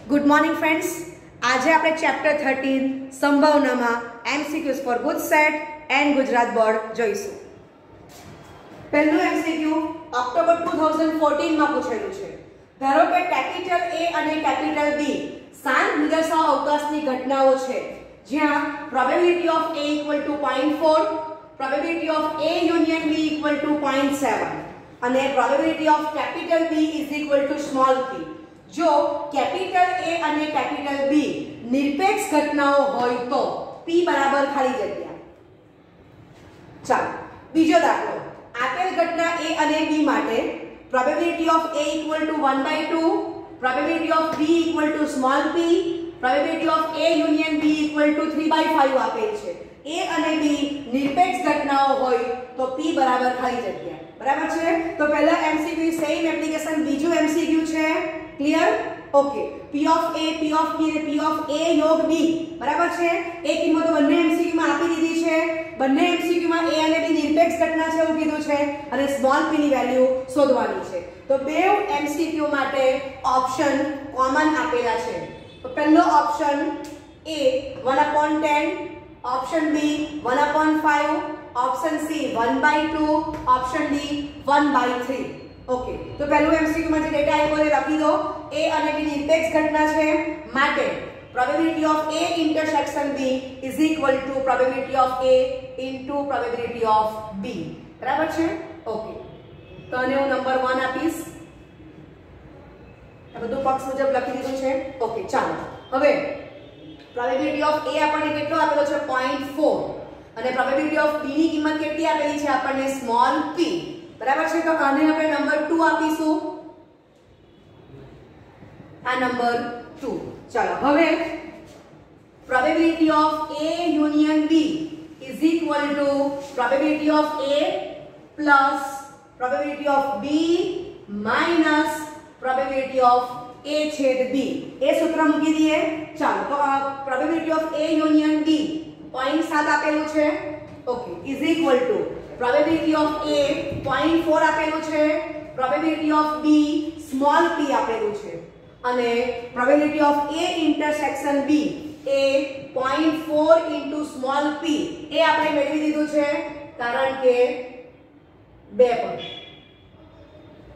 Good morning friends. आज આપણે chapter 13 સંભાવનામાં MCQs for good set and Gujarat board જોઈશું। પહેલું MCQ ઓક્ટોબર 2014 માં પૂછેલું છે। ધારો કે કેપિટલ A અને કેપિટલ B શાંત નિદર્શાવ અવકાશની ઘટનાઓ છે જ્યાં probability of A = 0.4, probability of A union B = 0.7 અને probability of capital B = small p। जो कैपिटल ए અને कैपिटल बी निरपेक्ष घटनाओं होय तो p बराबर खाली जग्या। चलो बीजो दाखलो, आपेल घटना a અને b માટે probability of a = 1/2, probability of b = small p, probability of a union b = 3/5 આપેલ છે। a અને b निरपेक्ष घटनाओं होय तो p बराबर खाली जग्या। बराबर छे। तो पहला MCQ सेम एप्लिकेशन बीजो MCQ छे। Clear? Okay. p of a, p of b અને p ऑफ a योग b बराबर छे। ए किंमत બંને MCQ માં આપી દીધી છે। બંને MCQ માં a અને b નિરપેક્ષ ઘટના છે એવું કીધું છે અને સ્મોલ p ની વેલ્યુ શોધવાની છે। તો બે MCQ માટે ઓપ્શન કોમન આપેલા છે। તો પહેલો option a 1/10, option B 1/5, option C 1/2, option D 1/3। Okay. तो पहलू एमसीक्यू में जो डेटा आयो એ લખી દો। a અને b નિરપેક્ષ ઘટના છે માટે probability of a intersection b = probability of a * probability of b। બરાબર છે। ઓકે। તો આને હું નંબર 1 આપીશ। આ બધું પક્ષ મુજબ લખી દીધું છે। ઓકે ચાલો હવે પ્રોબેબિલિટી ઓફ a આપણને કેટલો આપેલો છે 0.4 અને પ્રોબેબિલિટી ઓફ b ની કિંમત કેટલી આપેલી છે આપણને સ્મોલ p। बराबर છે। તો આને આપણે નંબર 2 આપીશું। આ નંબર 2। ચાલો હવે probability of a union b = probability of a plus probability of b minus probability of a છેદ b। એ સૂત્ર મૂકી દઈએ। ચાલો તો આ probability of a union b 0.7 આપેલું છે। ઓકે = प्रोबेबिलिटी ऑफ a 0.4 આપેલું છે, probability of b small p આપેલું છે અને probability of a intersection b A 0.4 * small p એ આપણે મેળવી દીધું છે કારણ કે 2 પર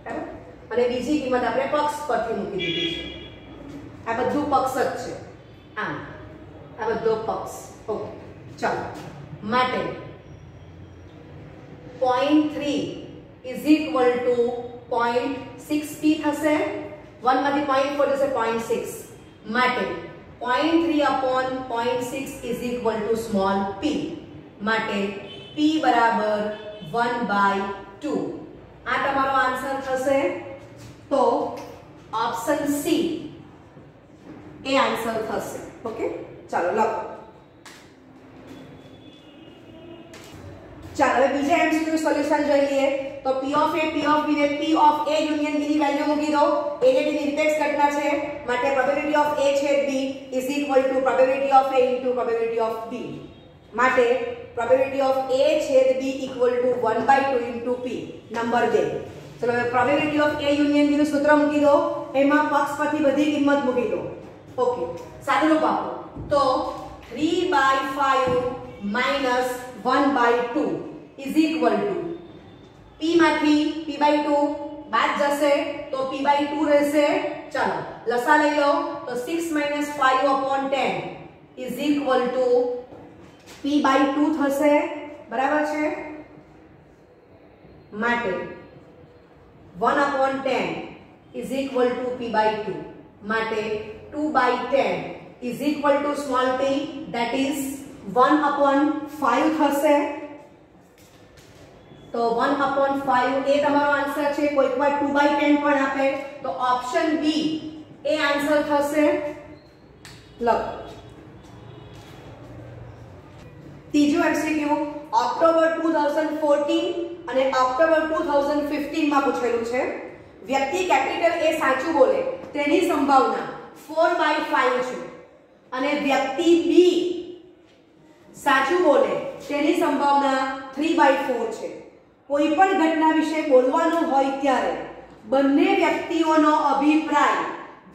બરાબર અને બીજી કિંમત આપણે પક્ષ પરથી મૂકી દીધી છે। આ બધું પક્ષ જ છે। આ બધો પક્ષ। ઓકે ચાલો માટે 0.3 = 0.6p થશે। 1 માંથી 0.4 જશે 0.6 માટે 0.3/0.6 = સ્મોલ p માટે p બરાબર 1/2। આ તમારો આન્સર થશે। તો ઓપ્શન સી એ આન્સર થશે। ઓકે ચાલો લખો। चलो હવે બીજા એમસીક્યુ સોલ્યુશન જોઈ લઈએ। તો p of a, p of b ને p of a union b ની વેલ્યુ મૂકી દો। a ને b નિરપેક્ષ ઘટના છે માટે પ્રોબેબિલિટી ઓફ a છેદ b = probability of a * probability of b માટે પ્રોબેબિલિટી ઓફ a છેદ b = 1/2 * p। નંબર 2। ચલો હવે probability of a union b નું સૂત્ર મૂકી દો। એમાં પક્ષ પરથી બધી કિંમત મૂકી દો। ઓકે સાદુરૂપ આપો તો 3/5 - 1/2 = p માંથી p/2 બાદ જશે તો p/2 રહેશે। ચાલો લસા લઈ લો તો 6 - 5/10 = p/2 થશે। બરાબર છે માટે 1/10 = p/2 માટે 2/10 = સ્મોલ p that is 1/5 થશે। तो 1/5 એ તમારો આન્સર છે। કોઈકવાર 2/10 પણ આપે તો ઓપ્શન બી એ આન્સર થશે। લખો। ત્રીજો એમસીક્યુ ઓક્ટોબર 2014 અને ઓક્ટોબર 2015 માં પૂછેલું છે। વ્યક્તિ કેપિટલ A સાચું બોલે તેની સંભાવના 4/5 છે અને વ્યક્તિ B સાચું બોલે તેની સંભાવના 3/4 છે। કોઈ પણ ઘટના વિશે બોલવાનું હોય ત્યારે બંને વ્યક્તિઓનો અભિપ્રાય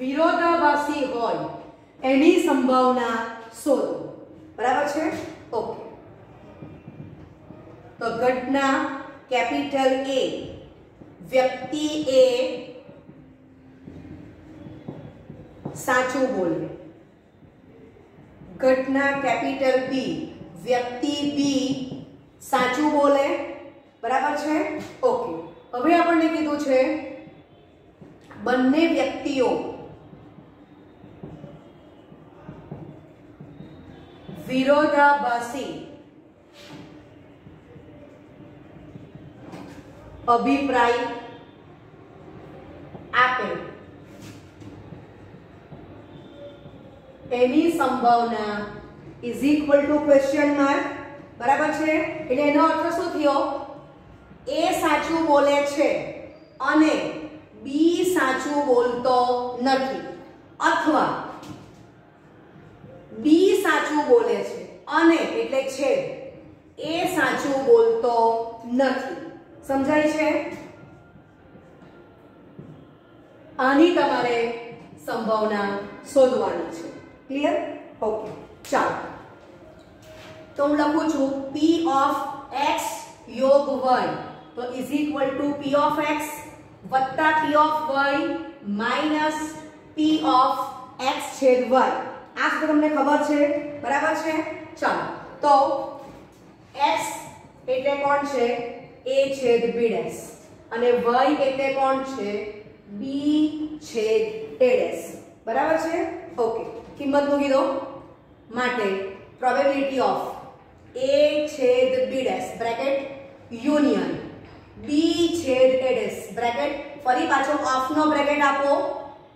વિરોધાભાસી હોય એની સંભાવના શોધો. બરાબર છે? ઓકે. તો ઘટના કેપિટલ A, વ્યક્તિ A સાચું બોલે. ઘટના કેપિટલ B, વ્યક્તિ B સાચું બોલે. બરાબર છે? ઓકે. હવે આપણને કીધું છે બંને વ્યક્તિઓ વિરોધાભાસી અભિપ્રાય આપે એની સંભાવના is equal two question mark. બરાબર છે? એટલે એનો અર્થ શું થયો? એ સાચું બોલે છે અને બી સાચું બોલતો નથી, અથવા બી સાચું બોલે છે અને એટલે છે એ સાચું બોલતો નથી. સમજાય છે? આની તમારે સંભાવના શોધવાની છે. ક્લિયર? ઓકે. ચાલો, તો હું લખું છું p ઓફ x યોગ y તો is equal two p of x વત્તા p of y minus p of x છેદ y. આ તો તમને ખબર છે. બરાબર છે? ચાલો, તો x એટલે કોણ છે? a છેદ b ડેશ અને y એટલે કોણ છે? b છેદ a ડેશ. બરાબર છે? ઓકે. કિંમત મૂકી દો. માટે પ્રોબેબિલિટી ઓફ a છેદ b dash bracket union b છેદ a ડેશ બ્રેકેટ ફરી પાછો ઓફ નો બ્રેકેટ આપો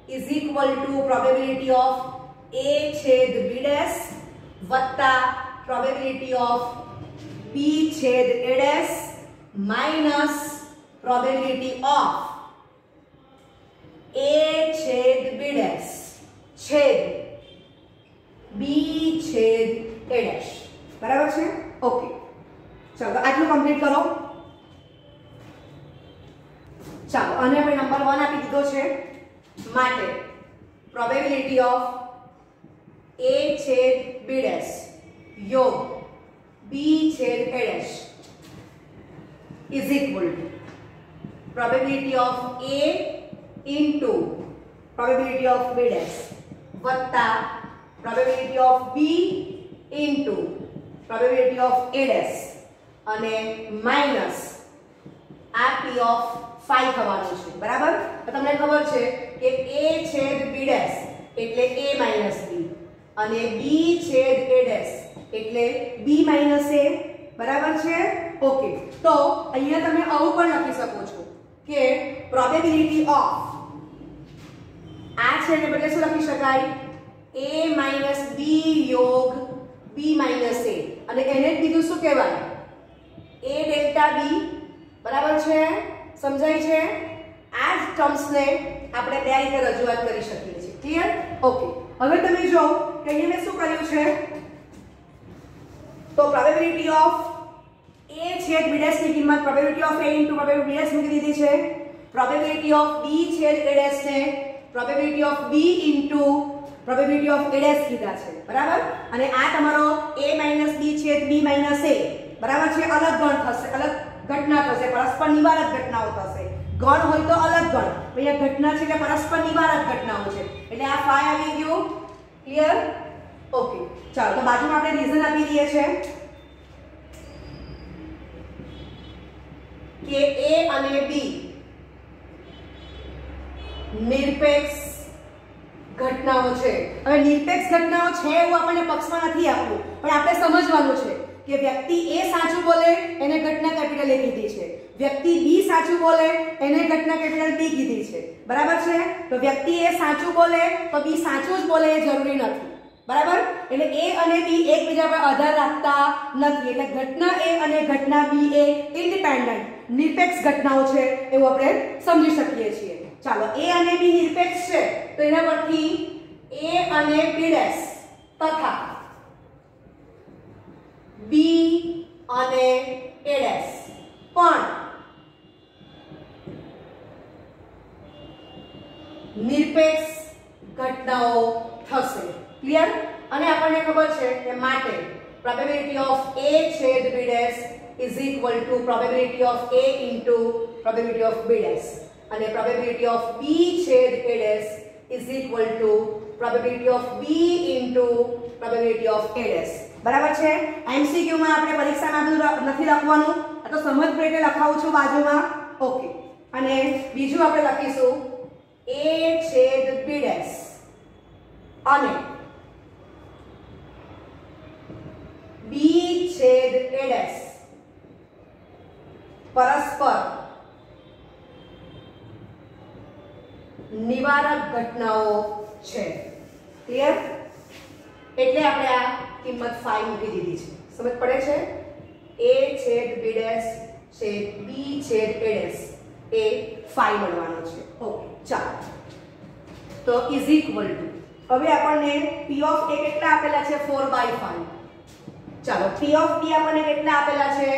is equal to probability of a છેદ b ડેશ વત્તા પ્રોબેબિલિટી ઓફ b છેદ a dash minus probability of a છેદ b dash છેદ b છેદ a ડેશ. બરાબર છે? ઓકે. ચાલો, આટલું કમ્પ્લીટ કરો. ચાલો, અને આપણે નંબર 1 આપી દીધો છે. માટે પ્રોબેબિલિટી ઓફ a છેદ b ડેશ યોગ b છેદ a dash is equal to probability of a into probability of b dash વત્તા probability of b into probability of a dash અને માઈનસ આ p of 5 થવાનું છે. બરાબર? તો તમને ખબર છે કે a છેદ b dash એટલે a minus b અને b છેદ a dash એટલે b minus a. બરાબર છે? ઓકે. તો અહીંયા તમે આવું પણ લખી શકો છો કે પ્રોબેબિલિટી ઓફ આ છે ને બદલે શું લખી શકાય? a minus b યોગ b minus a અને એને જ બીજું શું કહેવાય? a delta b. બરાબર છે? સમજાય છે? આ જ ટર્મ્સને આપણે બે રીતે રજૂઆત કરી શકીએ છીએ. ક્લિયર? ઓકે. હવે તમે જો કે અહીંયા મેં શું કર્યું છે? તો પ્રોબેબિલિટી ઓફ a છેદ b ડેશ ની કિંમત probability of a into probability b dash મૂકી દીધી છે. પ્રોબેબિલિટી ઓફ b છેદ a ડેશ ને probability of b into probability of a dash કીધા છે. બરાબર? અને આ તમારો a માઈનસ b છેદ b માઈનસ a. બરાબર છે? અલગ ગણ થશે, અલગ ઘટના થશે, પરસ્પર નિવારક ઘટનાઓ થશે. ગણ હોય તો અલગ ગણ, અહીંયા ઘટના છે એટલે પરસ્પર નિવારક ઘટનાઓ છે એટલે આ 5 આવી ગયું. ક્લિયર? ઓકે. ચાલો, તો બાજુમાં આપણે રીઝન આપી દઈએ છે કે a અને b નિરપેક્ષ ઘટનાઓ છે. હવે નિરપેક્ષ ઘટનાઓ છે એવું આપણને પક્ષમાં નથી આપ્યું, પણ આપણે સમજવાનું છે કે વ્યક્તિ a સાચું બોલે એને ઘટના કેપિટલ a કીધી છે, વ્યક્તિ b સાચું બોલે એને ઘટના કેપિટલ b કીધી છે. બરાબર છે? તો વ્યક્તિ a સાચું બોલે તો b સાચું જ બોલે એ જરૂરી નથી. બરાબર? એટલે a અને b એકબીજા પર આધાર રાખતા નથી. એટલે ઘટના a અને ઘટના b એ ઇન્ડિપેન્ડન્ટ નિરપેક્ષ ઘટનાઓ છે એવું આપણે સમજી શકીએ છીએ. ચાલો, a અને b નિરપેક્ષ છે તો એના પરથી a અને b ડેશ તથા b અને a ડેશ પણ નિરપેક્ષ ઘટનાઓ થશે. ક્લિયર? અને આપણને ખબર છે કે માટે પ્રોબેબિલિટી ઓફ A છેદ B dash is equal to probability of A into probability of B dash અને પ્રોબેબિલિટી ઓફ B છેદ A dash is equal to probability of B into probability of A dash. બરાબર છે? MCQ માં આપણે પરીક્ષામાં બધું નથી લખવાનું, આ તો સમજ પેટે લખાવું છું બાજુમાં. ઓકે. અને બીજું આપણે લખીશું A છેદ B ડેશ અને B છેદ A ડેશ પરસ્પર નિવારક ઘટનાઓ છે. ક્લિયર? એટલે આપણે આ કિંમત 5 મૂકી દીધી છે. સમજ પડે છે? A છેદ B ડેશ છેદ B છેદ A ડેશ એ 5 મળવાનો છે. ઓકે, ચાલો. તો ઇઝ ઇક્વલ ટુ હવે આપણને P ઓફ A કેટલા આપેલા છે? 4/5. ચાલો, P ઓફ B આપણને કેટલા આપેલા છે?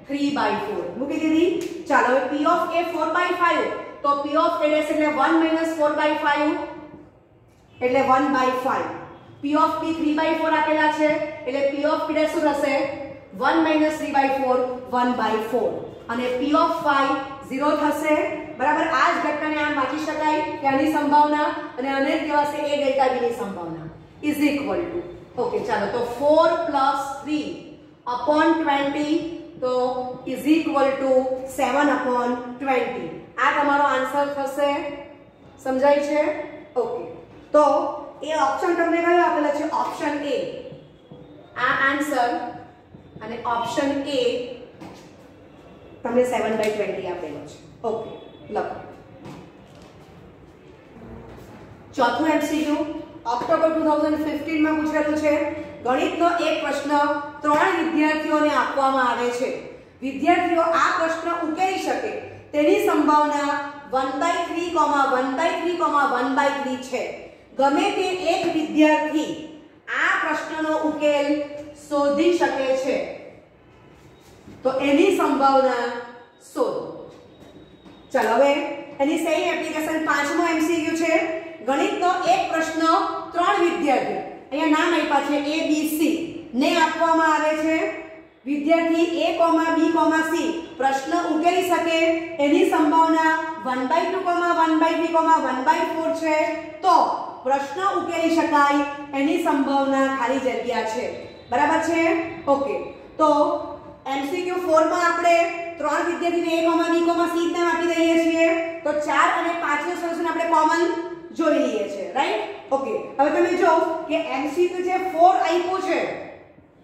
3/4 મૂકી દીધી. ચાલો, હવે P ઓફ A 4/5 તો P ઓફ A ડેશ એટલે 1 - 4/5 એટલે 1/5. P ઓફ B 3/4 આપેલા છે એટલે P ઓફ B ડેશ શું થશે? 1 - 3/4 1/4 અને P ઓફ 5 0 થશે. બરાબર? આ જ ઘટનાને આમ વાંચી શકાય કે આની સંભાવના અને આને કહેવાશે A ડેલ્ટા B ની સંભાવના ઇઝ ઇક્વલ ટુ. ઓકે, ચાલો, તો 4 + 3 upon 20 તો ઇઝ ઇક્વલ ટુ 7 upon 20. આ તમારો આન્સર થશે. સમજાય છે? ઓકે, તો એ ઓપ્શન તમને કયો આપેલો છે? Option A. આ આન્સર અને ઓપ્શન A તમને 7/20 આપેલો છે. ઓકે, લખો. ચોથું MCQ ઓક્ટોબર 2015 માં પૂછેલું છે. ગણિતનો એક પ્રશ્ન 3 વિદ્યાર્થીઓને આપવામાં આવે છે. વિદ્યાર્થીઓ આ પ્રશ્ન ઉકેલી શકે તેની સંભાવના 1/3, 1/3, 1/3 છે. ગમે તે એક વિદ્યાર્થી આ પ્રશ્નનો ઉકેલ શોધી શકે છે તો એની સંભાવના શોધો. ચાલો, હવે એની સહી એપ્લિકેશન 5મો MCQ છે. ગણિતનો એક પ્રશ્ન 3 વિદ્યાર્થી, અહીંયા નામ આપ્યા છે A B C ને આપવામાં આવે છે. વિદ્યાર્થી A, B, C પ્રશ્ન ઉકેલી શકે એની સંભાવના 1/2, 1/3, 1/4 છે. તો પ્રશ્ન ઉકેલી શકાય એની સંભાવના ખાલી જગ્યા છે. બરાબર છે? ઓકે, તો MCQ 4 માં આપણે 3 વિદ્યાર્થીને A, B, C નામ આપી દઈએ છીએ તો 4 અને 5 નું સોલ્યુશન આપણે કોમન જોઈ લઈએ છીએ. રાઈટ? ઓકે, હવે તમે જો કે MCQ જે 4 આપ્યું છે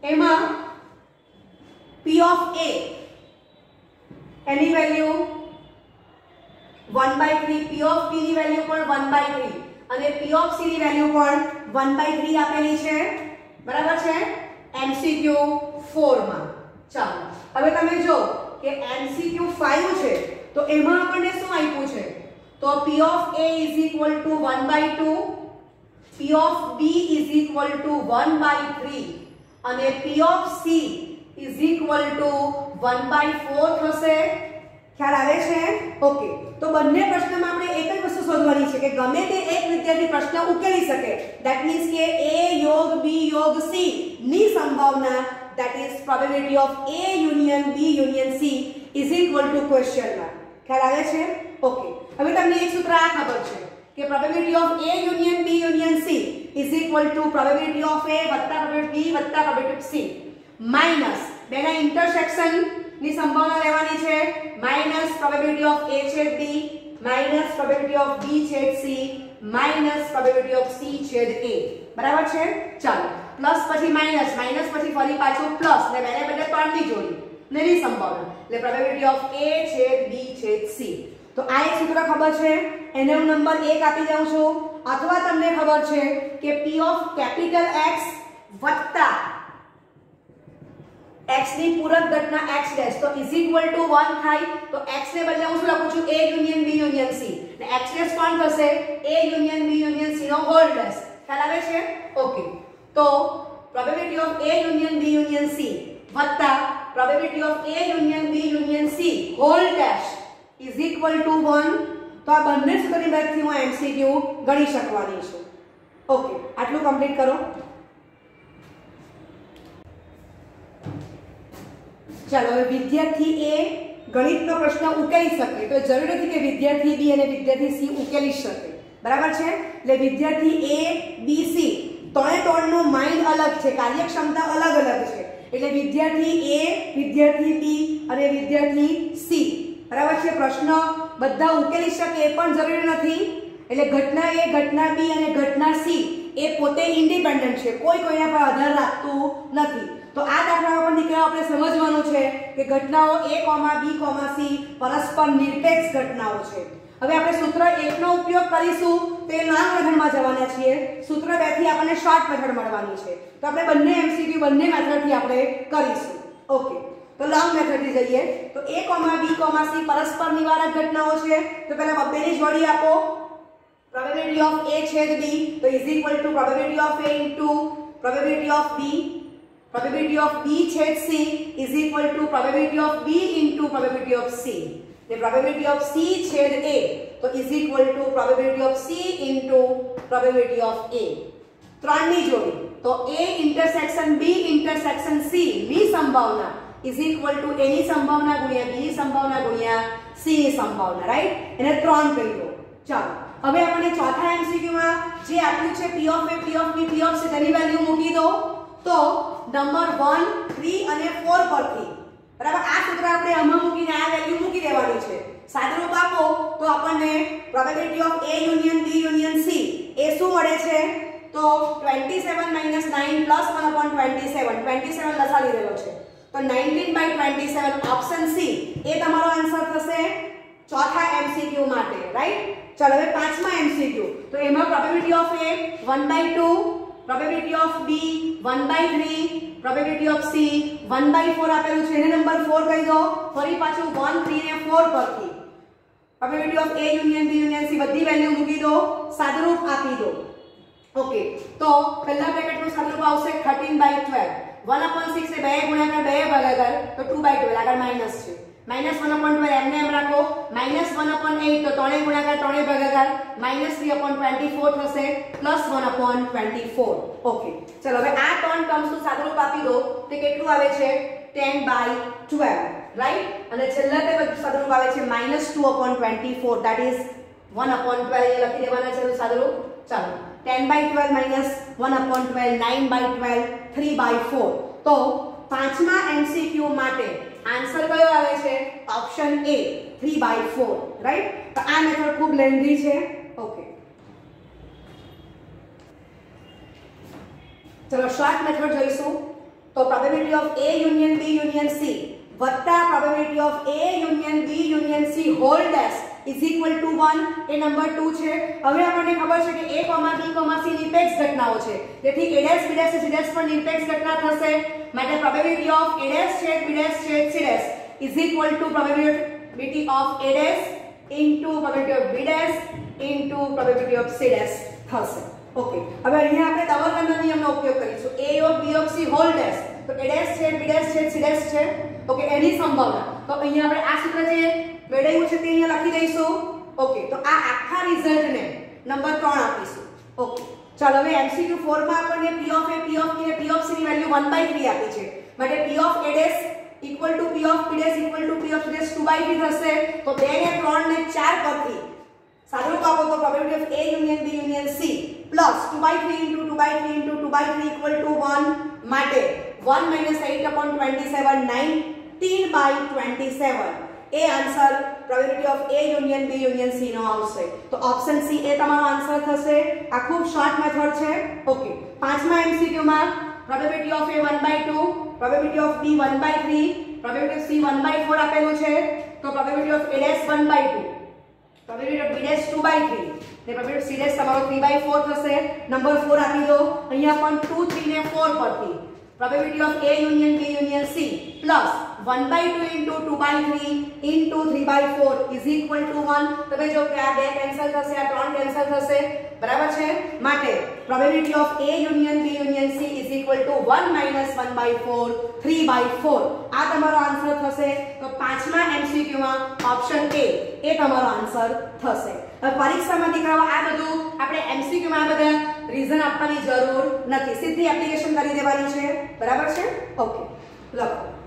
એમાં P of A any value 1/3, P of B ની વેલ્યુ પણ 1/3 અને P ઓફ C ની વેલ્યુ પણ 1/3 આપેલી છે. બરાબર છે? MCQ 4 માં. ચાલો, હવે તમે જો કે MCQ 5 છે તો એમાં આપણને શું આપ્યું છે? તો P of A is equal two 1/2, P of B is equal two 1/3 અને P of C is equal two 1/4 થશે. ખ્યાલ આવે છે? ઓકે, તો બંને પ્રશ્નમાં આપણે એક જ વસ્તુ શોધવાની છે કે ગમે તે એક વિદ્યાર્થી પ્રશ્ન ઉકેલી શકે. ધેટ મીન્સ કે A યોગ B યોગ C ની સંભાવના that is probability of A union B union C is equal to question mark. ખ્યાલ આવે છે? ઓકે, હવે તમને એક સૂત્ર આ ખબર છે કે probability of A union B union C is equal to probability of A વત્તા probability B વત્તા probability of C માઈનસ બેના ઇન્ટરસેક્શન ની સંભાવના લેવાની છે માઈનસ probability of A છેદ B minus probability of B છેદ C minus probability of C છેદ A. બરાબર છે? ચાલો, પ્લસ પછી માઈનસ, માઈનસ પછી ફરી પાછું પ્લસ ને બેને બદલે 3 ની જોડી ને ની સંભાવના એટલે probability of A છેદ B છેદ C. તો આ એક સૂત્ર ખબર છે એને હું નંબર 1 આપી દઉં છું. અથવા તમને ખબર છે કે P ઓફ કેપિટલ X વત્તા x ની પૂરક ઘટના x ડેશ તો ઇઝ ઇક્વલ ટુ 1 થાય. તો x ને બદલે હું શું લખું છું? A union B union C ને x ડેશ કોણ થશે? A union B union C નો હોલ ડેશ. ખ્યાલ આવે છે? ઓકે, તો probability of A union B union C વત્તા probability of A union B union C whole dash is equal to 1. તો આ બંને સૂત્રની મદદથી હું MCQ ગણી શકવાની છું. ઓકે, આટલું કમ્પ્લીટ કરો. ચાલો, હવે વિદ્યાર્થી એ ગણિતનો પ્રશ્ન ઉકેલી શકે તો જરૂર નથી કે વિદ્યાર્થી બી અને વિદ્યાર્થી સી ઉકેલી શકે. બરાબર છે? એટલે વિદ્યાર્થી એ બી સી ત્રણેયનું માઇન્ડ અલગ છે, કાર્યક્ષમતા અલગ અલગ છે. એટલે વિદ્યાર્થી એ, વિદ્યાર્થી બી અને વિદ્યાર્થી સી બરાબર છે, પ્રશ્ન બધા ઉકેલી શકે એ પણ જરૂરી નથી. એટલે ઘટના એ, ઘટના બી અને ઘટના સી એ પોતે ઇન્ડિપેન્ડન્ટ છે, કોઈ કોઈના પર આધાર રાખતું નથી. તો આ દાખલા પર દીકરાઓ આપણે સમજવાનું છે કે ઘટનાઓ a, b, c પરસ્પર નિરપેક્ષ ઘટનાઓ છે. હવે આપણે સૂત્ર 1 નો ઉપયોગ કરીશું તો એ લોંગ મેથડમાં જવાના છીએ. સૂત્ર 2 થી આપણને શોર્ટ મેથડ મળવાની છે. તો આપણે બંને એમસીક્યુ બંને મેથડથી આપણે કરીશું. ઓકે, તો લોંગ મેથડથી જઈએ તો a, b, c પરસ્પર નિવારક ઘટનાઓ છે. તો પહેલા બબ્બેની જોડી આપો. પ્રોબેબિલિટી ઓફ a છેદ b તો is equal to probability of a into probability of b. Probability of B छेद C is equal to probability of B into probability of C. The probability of C छेद A तो is equal to probability of C into probability of A. ત્રણની જોડી તો A intersection B intersection C ની સંભાવના is equal to A ની સંભાવના ગુણ્યા B ની સંભાવના ગુણ્યા C ની સંભાવના, રાઈટ? એને 3 કરી દો. ચાલો, હવે આપણે ચોથા એમસીક્યુ માં જે આપ્યું છે P of A, P of B, P of C તેની વેલ્યુ મૂકી દો. તો નંબર 1, 3 અને 4 પરથી બરાબર આ સૂત્ર આપણે આમાં મૂકીને આ વેલ્યુ મૂકી દેવાની છે. સાદુરૂપ આપો તો આપણને probability of A union B union C એ શું મળે છે? તો 27 - 9 + 1/27 27 લસા લીધેલો છે તો 19/27 ઓપ્શન સી એ તમારો આન્સર થશે ચોથા એમસીક્યુ માટે, રાઈટ? ચાલો, હવે પાંચમા એમસીક્યુ તો એમાં probability of A 1/2, probability of B 1/3, probability of C 1/4 આપેલું છે. એને નંબર 4 કહી દો. ફરી પાછું 1, 3 ને 4 પરથી probability of A union B union C બધી વેલ્યુ મૂકી દો, સાદુરૂપ આપી દો. ઓકે, તો પહેલા બ્રેકેટનું સાદુરૂપ આવશે 13/12. 1/6 ને 2 ગુણાકાર 2 ભાગાકાર તો 2/12 આગળ માઈનસ છે. -1/12 એમને એમ રાખો. -1/8 તો 3 ગુણાકાર 3 ભાગાકાર -3/24 થશે +1/24. ઓકે, ચલો હવે આ ત્રણ ટર્મ્સનું સાદુરૂપ આપી દો તો કેટલું આવે છે? 10/12, રાઈટ? અને છેલ્લા તે બધું સાદુરૂપ આવે છે -2/24 ધેટ ઇઝ 1/12 એ લખી દેવાના છે સાદુરૂપ. ચાલો, 10/12 -1/12 9/12 3/4. તો પાંચમા એમસીક્યુ માટે આન્સર કયો આવે છે? Option A 3/4, right? તો આ મેથડ ખૂબ લેન્ધી છે. ઓકે, ચલો શોર્ટ મેથડ જોઈશું. તો probability of A union B union C વત્તા probability of A union B union C whole dash is equal to 1 એ નંબર 2 છે. હવે આપણને ખબર છે કે A, B, C નિરપેક્ષ ઘટનાઓ છે. તેથી A dash B dash C dash પણ નિરપેક્ષ ઘટના થશે. માટે પ્રોબેબિલિટી ઓફ A ડેશ છેદ B ડેશ છેદ C dash is equal to probability of A dash into probability of B dash into probability of C dash થશે. Okay, હવે અહીંયા આપણે ડબલ નિયમનો ઉપયોગ કરીશું. A of B of C whole dash તો A ડેશ છેદ B ડેશ છેદ C ડેશ છે. ઓકે, એની સંભાવના તો અહીંયા આપણે આ સૂત્ર જે મેળવ્યું છે તે અહીંયા લખી દઈશું. ઓકે, તો આ આખા રિઝલ્ટને નંબર 3 આપીશું. ઓકે, ચાલો હવે MCQ 4 માં આપણને P of A, P of B અને P of C ની વેલ્યુ 1/3 આપી છે. માટે P of A dash equal to P of B dash equal to P of C dash 2/3 થશે. તો 2 ને 3 ને 4 પરથી સાદુરૂપ આપો તો probability of A union B union C plus 2/3 into 2/3 into 2/3 equal to 1 માટે 1 - 8/27 19/27 એ answer probability of A union B union C નો આવશે. તો ઓપ્શન C એ તમારો આન્સર થશે. આ ખૂબ શોર્ટ મેથડ છે. ઓકે, પાંચમા એમસીક્યુ માં probability of A 1/2, probability of B 1/3, probability of C 1/4 આપેલું છે. તો probability of A dash 1/2, probability of B dash 2/3 ને પ્રોબેબિલિટી ઓફ C dash તમારો 3/4 થશે. નંબર 4 આપી દો. અહીંયા પણ 2, 3 ને 4 પરથી probability of A union B union C plus 1/2 into 2/3 into 3/4 is equal to 1. તમે જો કે આ બે કેન્સલ થશે, આ ત્રણ કેન્સલ થશે, બરાબર છે? માટે probability of A union B union C is equal to 1 minus 1/4 3/4 આ તમારો આન્સર થશે. તો પાંચમા એમસીક્યુ માં ઓપ્શન A એ તમારો આન્સર થશે. હવે પરીક્ષામાં દીકરાઓ આ બધું આપણે એમસીક્યુ માં આ બધા રિવિઝન આપવાની જરૂર નથી, સીધી એપ્લિકેશન કરી દેવાની છે, બરાબર છે? ઓકે, લખો.